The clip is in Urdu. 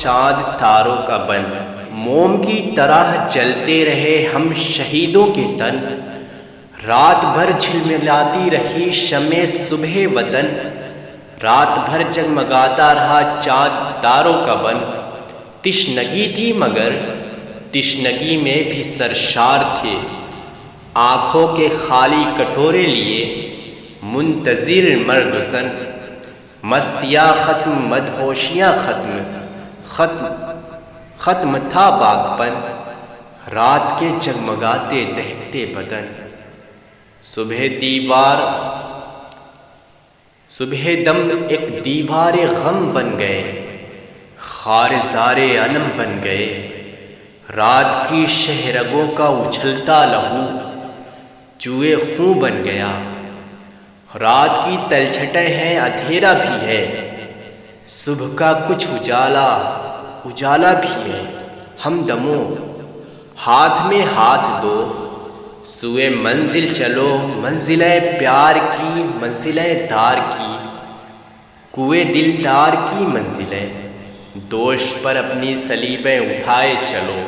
چاند تاروں کا بن، موم کی طرح جلتے رہے ہم شہیدوں کے تن، رات بھر جھلملاتی رہی شمع صبح وطن، رات بھر جگمگاتا رہا چاند تاروں کا بن، تشنگی تھی مگر تشنگی میں بھی سرشار تھے، آنکھوں کے خالی کٹورے لیے منتظر مرد و زن، مستیاں ختم مدہوشیاں ختم تھا باغپن، رات کے جگمگاتے دہکتے بدن، صبح دم ایک دیوار غم بن گئے، خارزار علم بن گئے، رات کی شہرگوں کا اچھلتا لہو جوئے خون بن گیا، رات کی تلچھٹیں ہیں اندھیرا بھی ہے، صبح کا کچھ اجالا بھی ہے، ہم دموں ہاتھ میں ہاتھ دو، سوئے منزل چلو، منزلِ پیار کی، منزلِ دار کی، کوئے دلدار کی منزلیں، دوش پر اپنی صلیبیں اٹھائے چلو۔